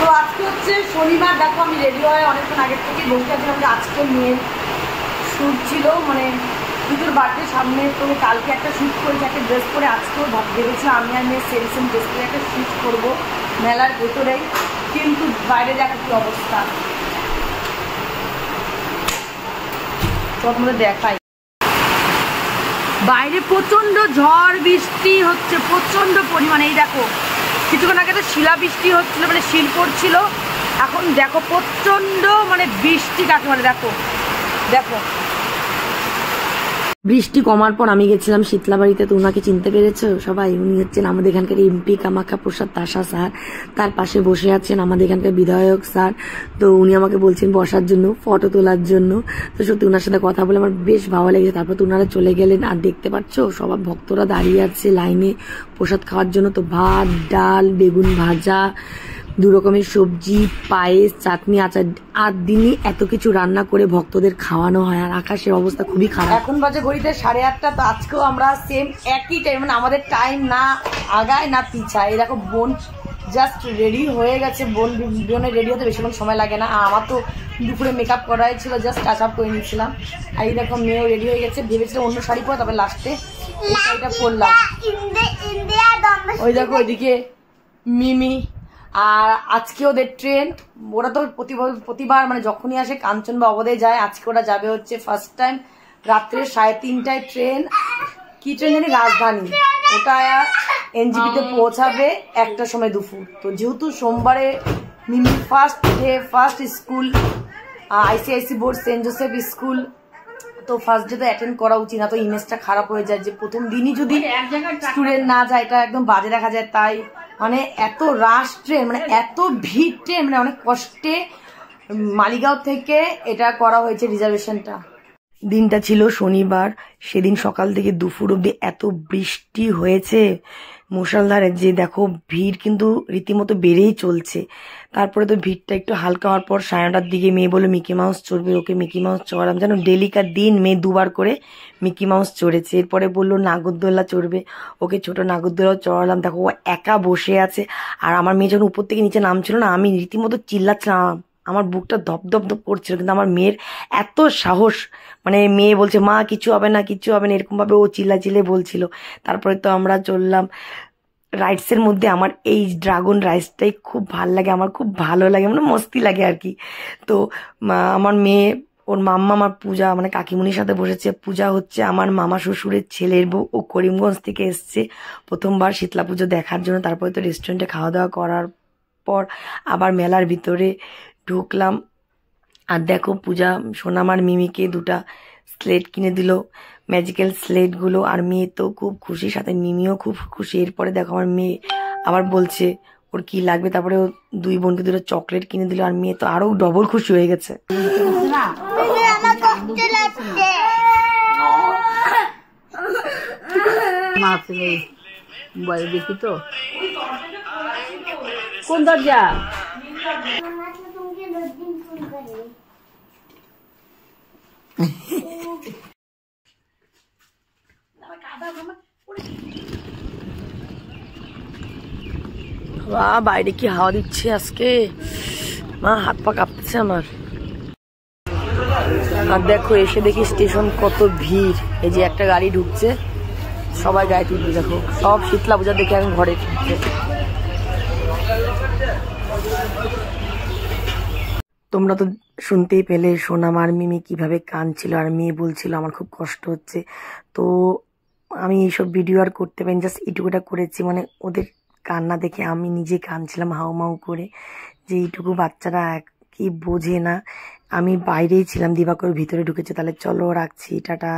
তো আজকে হচ্ছে শনিবার, দেখো আমি রেডি হয়ে অনেকক্ষণ আগের থেকে বসে আছিলাম যে আজকে মেয়ের শ্যুট ছিল, মানে দুটোর বার্থডে সামনে। তো কালকে একটা শ্যুট করেছি, একটা ড্রেস পরে আজকেও ভেবেছিলাম আমি আর মেয়ের সেম সেম ড্রেস পরে একটা শ্যুট করবো মেলার ভেতরেই, কিন্তু বাইরে দেখো কি অবস্থা। তোমাদের দেখাই, বাইরে প্রচন্ড ঝড় বৃষ্টি হচ্ছে, প্রচন্ড পরিমাণে। এই দেখো কিছুক্ষণ আগে তো শিলা বৃষ্টি হচ্ছিল, মানে শিল পড়ছিল, এখন দেখো প্রচন্ড মানে বৃষ্টি কাকে মানে দেখো দেখো। বৃষ্টি কমার পর আমি গেছিলাম শীতলাবাড়িতে। তো ওনাকে চিনতে পেরেছো সবাই? উনি হচ্ছেন আমাদের এখানকার এমপি কামাখ্যা প্রসাদ তাসা স্যার। তার পাশে বসে আছেন আমাদের এখানকার বিধায়ক স্যার। তো উনি আমাকে বলছেন বসার জন্য, ফটো তোলার জন্য। তো সত্যি ওনার সাথে কথা বলে আমার বেশ ভালো লেগেছে। তারপর তো ওনারা চলে গেলেন, আর দেখতে পাচ্ছ সবাই ভক্তরা দাঁড়িয়ে আছে লাইনে প্রসাদ খাওয়ার জন্য। তো ভাত, ডাল, বেগুন ভাজা, 2 রকমের সবজি, পায়েস, চাটনি, আচার, 8 দিনই এত কিছু রান্না করে ভক্তদের খাওয়ানো হয়। আর আকাশের অবস্থা খুবই খারাপ, এখন বাজে ঘড়িতে 8:30। তো আজকেও আমরা সেম একই টাইম, মানে আমাদের টাইম না আগায় না পিছায়। এই দেখো বোন জাস্ট রেডি হয়ে গেছে, বোনের রেডি হতে বেশিক্ষণ সময় লাগে না। আর আমার তো দুপুরে মেকআপ করাই ছিল, জাস্ট টাচ আপ করে নিয়েছিলাম। আর এই দেখো মেয়েও রেডি হয়ে গেছে, ভেবেছিলাম অন্য শাড়ি পরে, তবে লাস্টে এই শাড়িটা পরলাম। ওই দেখো ওইদিকে মিমি। আর আজকে ওদের ট্রেন, ওরা তো প্রতিবার মানে যখনই আসে কাঞ্চন বা অবধে যায়, আজকে ওরা যাবে হচ্ছে ফার্স্ট টাইম রাত্রে 3:30টায় ট্রেন। কি ট্রেন জানি, রাজধানী, ওটা এনজিপিতে পৌঁছাবে 1টার সময় দুপুর। তো যেহেতু সোমবারে Mimi first day, first school ICIC board saint Joseph school, তো ফার্স্ট ডে তো অ্যাটেন্ড করা উচিত, না তো ইমেজটা খারাপ হয়ে যায় যে প্রথম দিনই যদি স্টুডেন্ট না যায়, এটা একদম বাজে দেখা যায়। তাই মানে এত রাশ ট্রেন, মানে এত ভিড় ট্রেন, মানে অনেক কষ্টে মালিগাঁও থেকে এটা করা হয়েছে রিজার্ভেশনটা। দিনটা ছিল শনিবার, সেদিন সকাল থেকে দুপুর অব্দি এত বৃষ্টি হয়েছে মুষলধারে, যে দেখো ভিড় কিন্তু রীতিমতো বেড়েই চলছে। তারপরে তো ভিড়টা একটু হালকা হওয়ার পর 9:30টার দিকে মেয়ে বললো মিকি মাউস চড়বে, ওকে মিকি মাউস চড়ালাম। যেন ডেলিকার দিন মেয়ে 2বার করে মিকি মাউস চড়েছে। এরপরে বললো নাগরদোল্লা চড়বে, ওকে ছোট নাগরদোল্লাও চড়ালাম। দেখো ও একা বসে আছে, আর আমার মেয়ে যখন উপর থেকে নিচে নামছিল না, আমি রীতিমতো চিল্লাচ্ছিলাম, আমার বুকটা ধপ ধপ ধপ করছিল। কিন্তু আমার মেয়ের এত সাহস, মানে মেয়ে বলছে মা কিছু হবে না, কিছু হবে না, এরকম ভাবে ও চিল্লে বলছিল। তারপরে তো আমরা চললাম রাইডসের মধ্যে। আমার এই ড্রাগন রাইডসটাই খুব ভালো লাগে, আমার খুব ভালো লাগে, মানে মস্তি লাগে আর কি। তো আমার মেয়ে, ওর মাম্মা, আমার পূজা মানে কাকিমুনির সাথে বসেছে। পূজা হচ্ছে আমার মামা শ্বশুরের ছেলের বউ, ও করিমগঞ্জ থেকে এসছে প্রথমবার শীতলা পুজো দেখার জন্য। তারপরে তো রেস্টুরেন্টে খাওয়া দাওয়া করার পর আবার মেলার ভিতরে ঢুকলাম। আর দেখো পূজা সোনামার মিমিকে 2টা স্লেট কিনে দিল, ম্যাজিক্যাল স্লেটগুলো। আর মেয়ে তো খুব খুশি, সাথে মিমিও খুব খুশি। এরপরে দেখো আমার মেয়ে আবার বলছে ওর কি লাগবে, তারপরে ও 2 বোনকে 2টা চকলেট কিনে দিল। আর মেয়ে তো আরো ডবল খুশি হয়ে গেছে। দেখি তো কোন দরজা, বাইরে কি হাওয়া দিচ্ছে আজকে, মা হাত পা কাঁপতেছে আমার। আর দেখো এসে দেখি স্টেশন কত ভিড়। এই যে একটা গাড়ি ঢুকছে, সবাই গায়ে তুলবে। দেখো সব শীতলা পূজা দেখে এখন ঘরে ফিরছে। তোমরা তো শুনতেই পেলে সোনামার মিমি কিভাবে কাঁদছিল, আর মেয়ে বলছিল আমার খুব কষ্ট হচ্ছে। তো আমি এইসব ভিডিও আর করতে পারি, জাস্ট এইটুকুটা করেছি। মানে ওদের কান্না দেখে আমি নিজে কাঁদছিলাম হাউমাউ করে, যে এইটুকু বাচ্চারা কি বোঝে না। আমি বাইরেই ছিলাম, দিবাকর ভিতরে ঢুকেছে। তাহলে চলো রাখছি, টাটা।